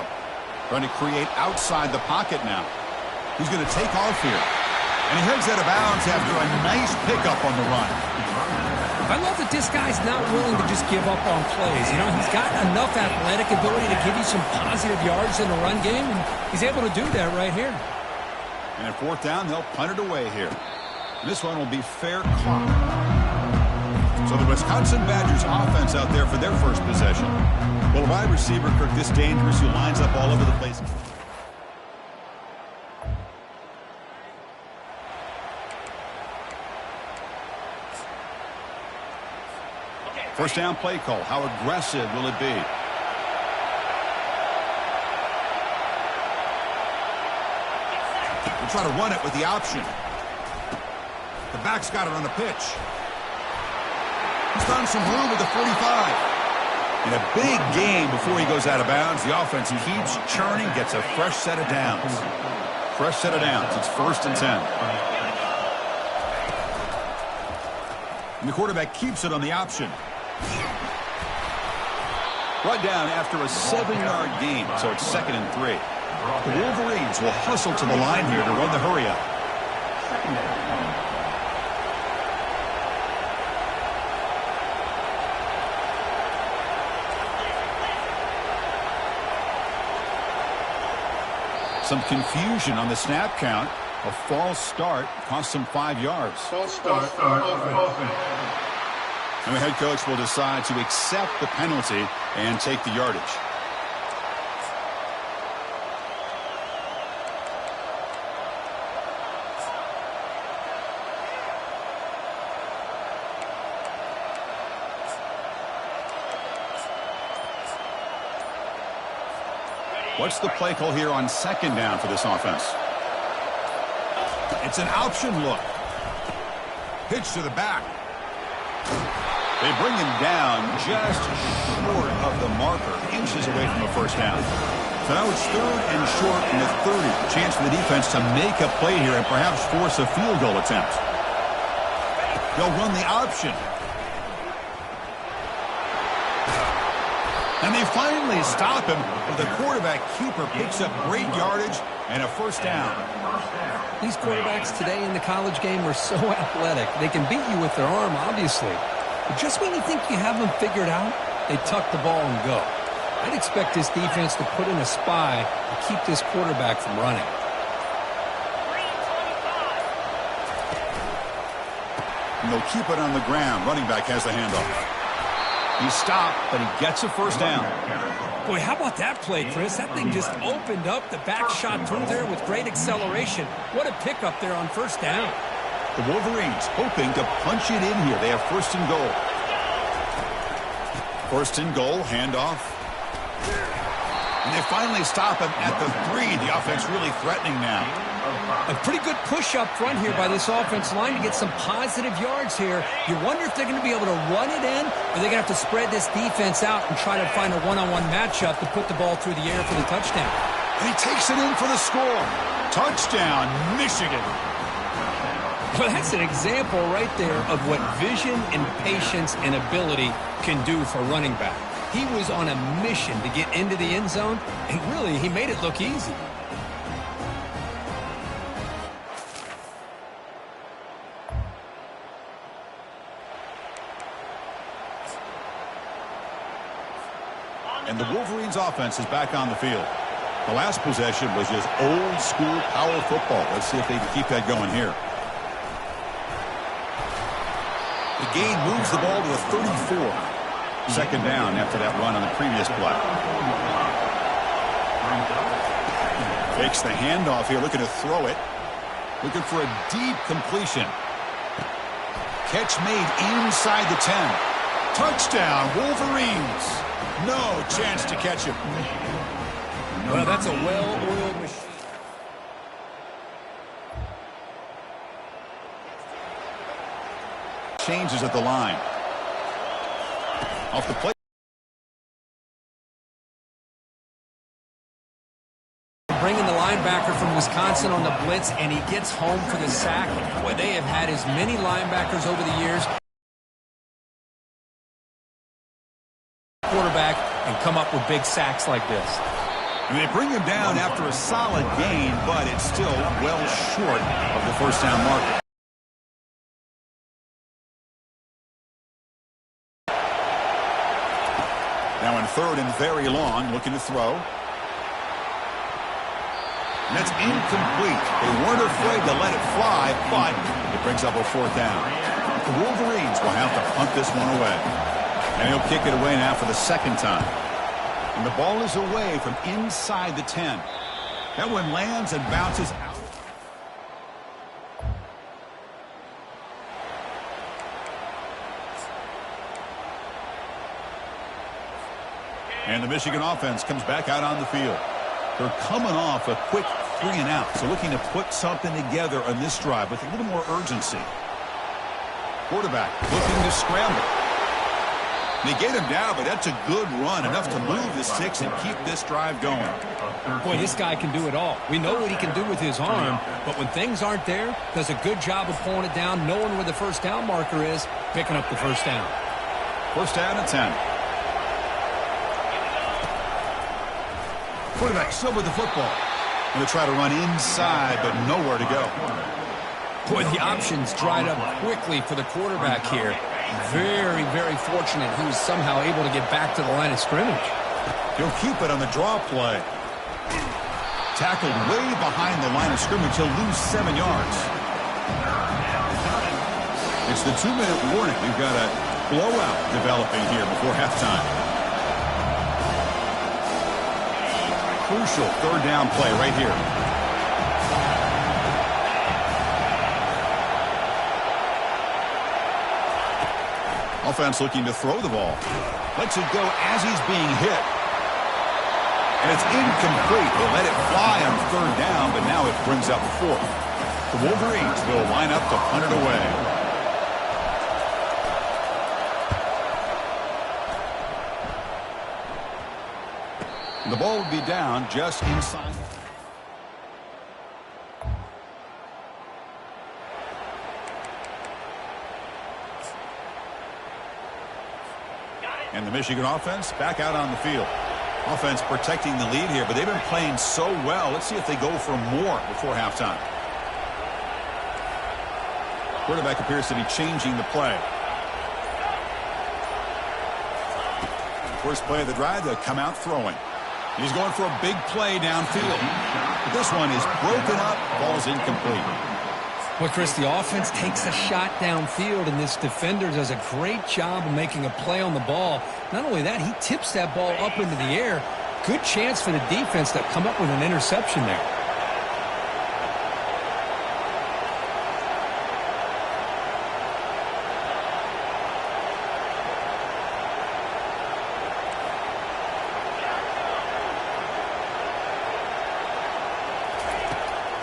[SPEAKER 1] Trying to create outside the pocket now. He's going to take off here. And he heads out of bounds after a nice pickup on the run.
[SPEAKER 2] I love that this guy's not willing to just give up on plays. You know, he's got enough athletic ability to give you some positive yards in the run game, and he's able to do that right here.
[SPEAKER 1] And at 4th down, they'll punt it away here. And this one will be fair clock. So the Wisconsin Badgers offense out there for their first possession. Well, wide receiver, Kirk, this dangerous, who lines up all over the place. First down play call. How aggressive will it be? We'll try to run it with the option. The back's got it on the pitch. He's found some room with the 45. And a big gain before he goes out of bounds. The offense keeps churning, gets a fresh set of downs. Fresh set of downs. It's 1st and 10. And the quarterback keeps it on the option. Right down after a 7-yard gain, so it's 2nd and 3. The Wolverines will hustle to the line here to run the hurry up. Some confusion on the snap count. A false start cost them 5 yards.
[SPEAKER 7] False start. Offense.
[SPEAKER 1] And the head coach will decide to accept the penalty and take the yardage. What's the play call here on second down for this offense? It's an option look. Pitch to the back. They bring him down just short of the marker, inches away from the first down. So now it's 3rd and short in the 30. Chance for the defense to make a play here and perhaps force a field goal attempt. They'll run the option. And they finally stop him, but the quarterback keeper picks up great yardage and a first down.
[SPEAKER 2] These quarterbacks today in the college game are so athletic. They can beat you with their arm, obviously. But just when you think you have them figured out, they tuck the ball and go. I'd expect this defense to put in a spy to keep this quarterback from running.
[SPEAKER 1] And they'll keep it on the ground. Running back has the handoff. He stopped, but he gets a first down.
[SPEAKER 2] Boy, how about that play, Chris? That thing just opened up. The back shot through there with great acceleration. What a pickup there on first down.
[SPEAKER 1] The Wolverines hoping to punch it in here. They have 1st and goal. 1st and goal, handoff. And they finally stop him at the 3. The offense really threatening now.
[SPEAKER 2] A pretty good push up front here by this offense line to get some positive yards here. You wonder if they're going to be able to run it in, or they're going to have to spread this defense out and try to find a one-on-one matchup to put the ball through the air for the touchdown.
[SPEAKER 1] And he takes it in for the score. Touchdown, Michigan.
[SPEAKER 2] Well, that's an example right there of what vision and patience and ability can do for running back. He was on a mission to get into the end zone, and really, he made it look easy.
[SPEAKER 1] And the Wolverines offense is back on the field. The last possession was just old school power football. Let's see if they can keep that going here. The gain moves the ball to a 34. Second down after that run on the previous play. Takes the handoff here, looking to throw it. Looking for a deep completion. Catch made inside the 10. Touchdown, Wolverines. No chance to catch him.
[SPEAKER 2] Well, that's a well-oiled machine.
[SPEAKER 1] Changes at the line. Off the play.
[SPEAKER 2] Bringing the linebacker from Wisconsin on the blitz, and he gets home for the sack. Boy, they have had as many linebackers over the years. Quarterback and come up with big sacks like this.
[SPEAKER 1] And they bring him down after a solid gain, but it's still well short of the first down marker. Now in 3rd and very long, looking to throw. And that's incomplete. They weren't afraid to let it fly, but it brings up a 4th down. The Wolverines will have to punt this one away. And he'll kick it away now for the 2nd time. And the ball is away from inside the 10. That one lands and bounces out. And the Michigan offense comes back out on the field. They're coming off a quick 3 and out, so looking to put something together on this drive with a little more urgency. Quarterback looking to scramble. They get him down, but that's a good run, enough to move the sticks and keep this drive going.
[SPEAKER 2] Boy, this guy can do it all. We know what he can do with his arm, but when things aren't there, does a good job of pulling it down, knowing where the first down marker is, picking up the first down.
[SPEAKER 1] First down and 10. Quarterback still with the football. Going to try to run inside, but nowhere to go.
[SPEAKER 2] Boy, the options dried up quickly for the quarterback here. Very, very fortunate he was somehow able to get back to the line of scrimmage.
[SPEAKER 1] He'll keep it on the draw play. Tackled way behind the line of scrimmage. He'll lose 7 yards. It's the 2-minute warning. We've got a blowout developing here before halftime. Crucial third down play right here. Offense looking to throw the ball. Lets it go as he's being hit. And it's incomplete. They let it fly on third down, but now it brings up fourth. The Wolverines will line up to punt it away. The ball would be down just inside. And the Michigan offense back out on the field. Offense protecting the lead here, but they've been playing so well. Let's see if they go for more before halftime. Quarterback appears to be changing the play. First play of the drive, they'll come out throwing. He's going for a big play downfield. But this one is broken up, ball's incomplete.
[SPEAKER 2] Well, Chris, the offense takes a shot downfield, and this defender does a great job of making a play on the ball. Not only that, he tips that ball up into the air. Good chance for the defense to come up with an interception there.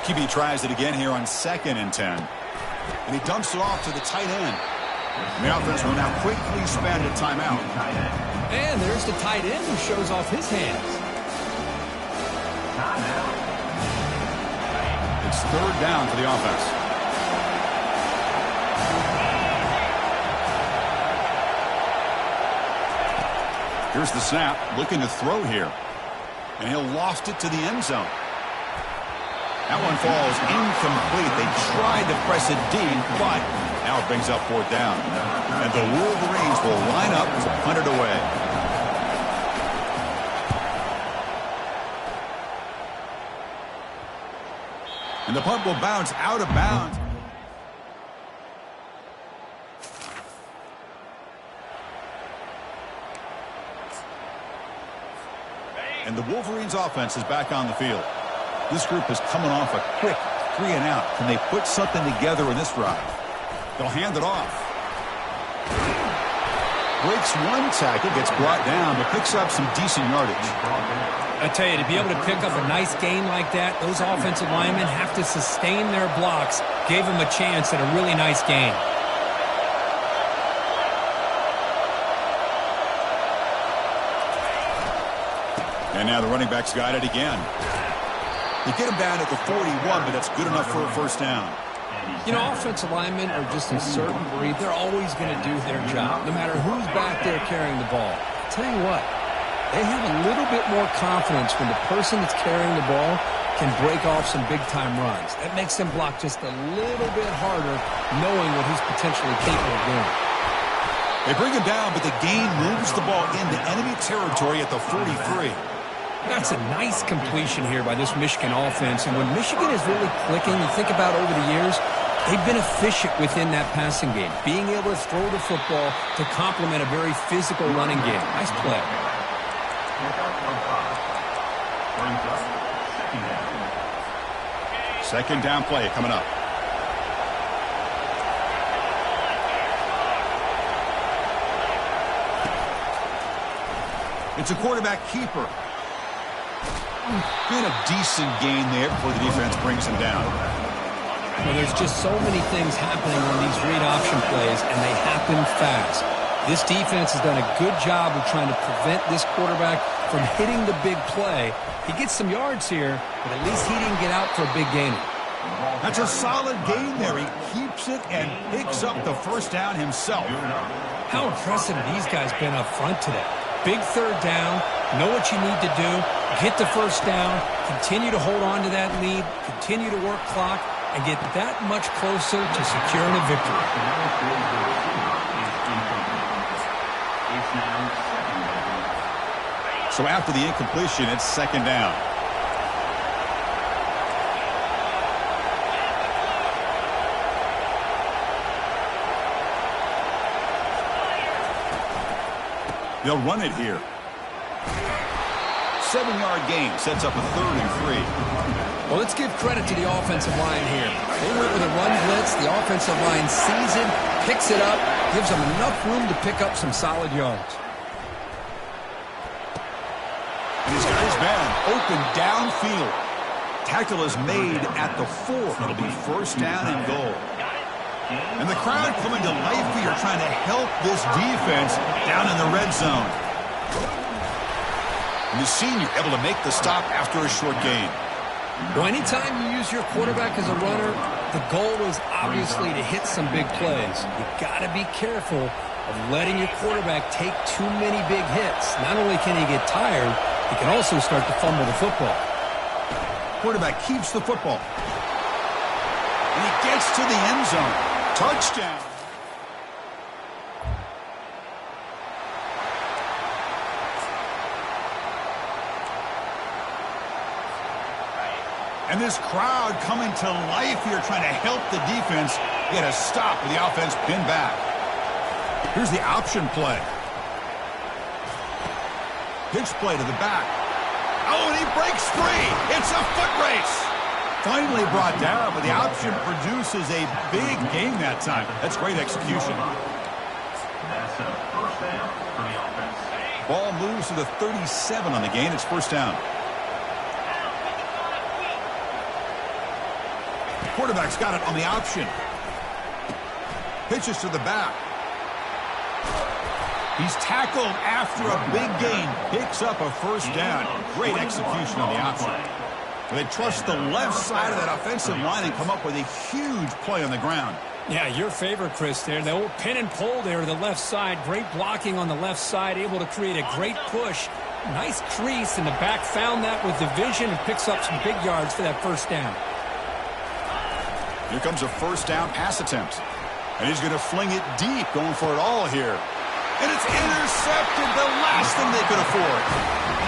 [SPEAKER 1] QB tries it again here on 2nd and 10. And he dumps it off to the tight end. And the offense will now quickly spend a timeout.
[SPEAKER 2] And there's the tight end who shows off his hands.
[SPEAKER 1] It's third down for the offense. Here's the snap, looking to throw here. And he'll loft it to the end zone. That one falls incomplete. They tried to press it deep, but now it brings up fourth down. And the Wolverines will line up to punt it away. And the punt will bounce out of bounds. And the Wolverines offense is back on the field. This group is coming off a quick 3 and out. Can they put something together in this drive? They'll hand it off. Breaks one tackle, gets brought down, but picks up some decent yardage.
[SPEAKER 2] I tell you, to be able to pick up a nice gain like that, those offensive linemen have to sustain their blocks. Gave them a chance at a really nice gain.
[SPEAKER 1] And now the running back's got it again. They get him down at the 41, but that's good enough for a first down.
[SPEAKER 2] You know, offensive linemen are just a certain breed. They're always going to do their job, no matter who's back there carrying the ball. I'll tell you what, they have a little bit more confidence when the person that's carrying the ball can break off some big-time runs. That makes them block just a little bit harder, knowing what he's potentially capable of doing.
[SPEAKER 1] They bring him down, but the gain moves the ball into enemy territory at the 43.
[SPEAKER 2] That's a nice completion here by this Michigan offense. And when Michigan is really clicking, you think about over the years, they've been efficient within that passing game, being able to throw the football to complement a very physical running game. Nice play.
[SPEAKER 1] Second down play coming up. It's a quarterback keeper. Been a decent gain there before the defense brings him down.
[SPEAKER 2] Well, there's just so many things happening on these read option plays, and they happen fast. This defense has done a good job of trying to prevent this quarterback from hitting the big play. He gets some yards here, but at least he didn't get out for a big gainer.
[SPEAKER 1] That's a solid gain there. He keeps it and picks up the first down himself.
[SPEAKER 2] How impressive have these guys been up front today? Big third down, know what you need to do, get the first down, continue to hold on to that lead, continue to work clock, and get that much closer to securing a victory.
[SPEAKER 1] So after the incompletion, it's second down. They'll run it here. 7-yard gain sets up a 3rd and 3.
[SPEAKER 2] Well, let's give credit to the offensive line here. They went with a run blitz. The offensive line sees it, picks it up, gives them enough room to pick up some solid yards.
[SPEAKER 1] And he's got his man open downfield. Tackle is made at the 4. It'll be 1st down and goal. And the crowd coming to life here trying to help this defense down in the red zone. And the senior able to make the stop after a short gain.
[SPEAKER 2] Well, anytime you use your quarterback as a runner, the goal is obviously to hit some big plays. You got to be careful of letting your quarterback take too many big hits. Not only can he get tired, he can also start to fumble the football.
[SPEAKER 1] Quarterback keeps the football. And he gets to the end zone. Touchdown. And this crowd coming to life here trying to help the defense get a stop with the offense pinned back. Here's the option play. Pitch play to the back. Oh, and he breaks free. It's a foot race. Finally brought down, but the option produces a big gain that time. That's great execution.
[SPEAKER 7] That's a 1st down for the offense.
[SPEAKER 1] Ball moves to the 37 on the gain. It's 1st down. Quarterback's got it on the option. Pitches to the back. He's tackled after a big gain. Picks up a 1st down. Great execution on the option. They trust the left side of that offensive line and come up with a huge play on the ground.
[SPEAKER 2] Yeah, your favorite, Chris, there. The old pin and pull there to the left side. Great blocking on the left side. Able to create a great push. Nice crease, and the back found that with the vision and picks up some big yards for that 1st down.
[SPEAKER 1] Here comes a 1st down pass attempt. And he's going to fling it deep, going for it all here. And it's intercepted, the last thing they could afford.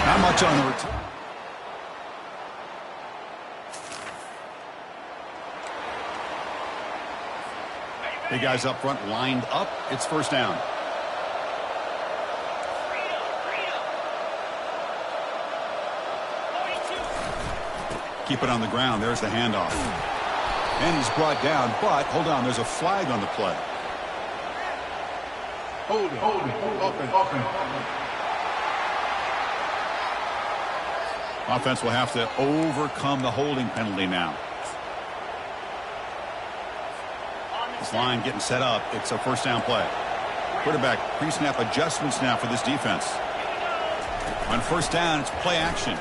[SPEAKER 1] Not much on the return. Big guys up front lined up. It's 1st down. Keep it on the ground. There's the handoff. And he's brought down, but hold on, there's a flag on the play.
[SPEAKER 7] Hold it. Open.
[SPEAKER 1] Offense will have to overcome the holding penalty now. This line getting set up. It's a 1st down play. Quarterback pre-snap adjustments now for this defense. On 1st down, it's play action.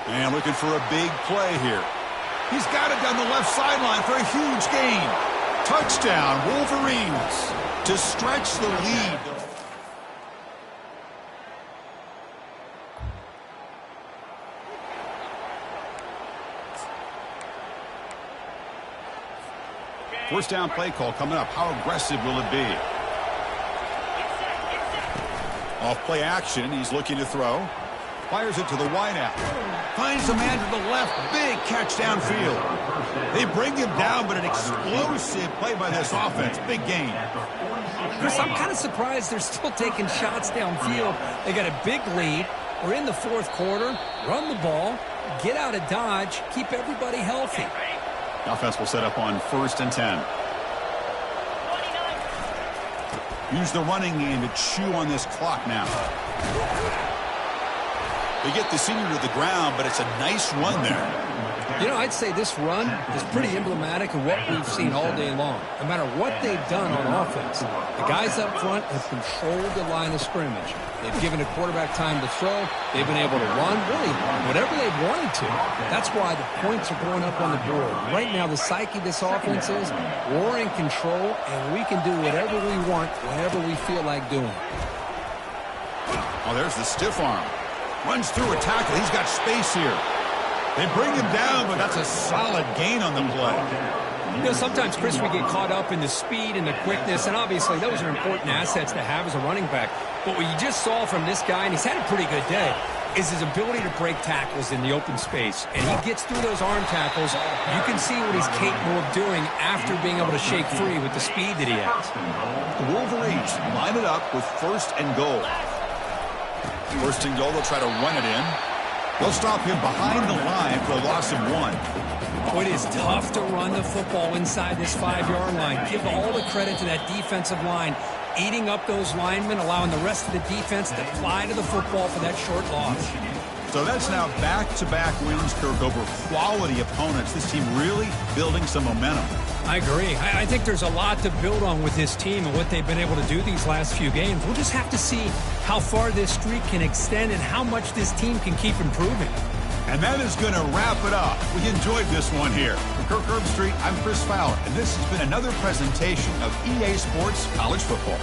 [SPEAKER 1] And looking for a big play here. He's got it down the left sideline for a huge gain. Touchdown, Wolverines, to stretch the lead. First down play call coming up. How aggressive will it be? Off play action. He's looking to throw. Fires it to the wideout. Finds a man to the left. Big catch downfield. They bring him down, but an explosive play by this offense. Big gain.
[SPEAKER 2] Chris, I'm kind of surprised they're still taking shots downfield. They got a big lead. We're in the 4th quarter. Run the ball. Get out of Dodge. Keep everybody healthy.
[SPEAKER 1] The offense will set up on 1st and 10. Use the running game to chew on this clock now. They get the senior to the ground, but it's a nice run there.
[SPEAKER 2] You know, I'd say this run is pretty emblematic of what we've seen all day long. No matter what they've done on offense, the guys up front have controlled the line of scrimmage. They've given the quarterback time to throw. They've been able to run, really, whatever they've wanted to. That's why the points are going up on the board. Right now, the psyche of this offense is we're in control, and we can do whatever we want, whenever we feel like doing.
[SPEAKER 1] Oh, there's the stiff arm. Runs through a tackle. He's got space here. They bring him down, but that's a solid gain on the play.
[SPEAKER 2] You know, sometimes, Chris, we get caught up in the speed and the quickness, and obviously those are important assets to have as a running back. But what you just saw from this guy, and he's had a pretty good day, is his ability to break tackles in the open space. And he gets through those arm tackles. You can see what he's capable of doing after being able to shake free with the speed that he has.
[SPEAKER 1] The Wolverines line it up with 1st and goal. First and goal, they'll try to run it in. They'll stop him behind the line for a loss of 1.
[SPEAKER 2] It is tough to run the football inside this 5-yard line. Give all the credit to that defensive line, eating up those linemen, allowing the rest of the defense to fly to the football for that short loss.
[SPEAKER 1] So that's now back-to-back wins, Kirk, over quality opponents. This team really building some momentum.
[SPEAKER 2] I agree. I think there's a lot to build on with this team and what they've been able to do these last few games. We'll just have to see how far this streak can extend and how much this team can keep improving.
[SPEAKER 1] And that is going to wrap it up. We enjoyed this one here. For Kirk Herbstreit, I'm Chris Fowler, and this has been another presentation of EA Sports College Football.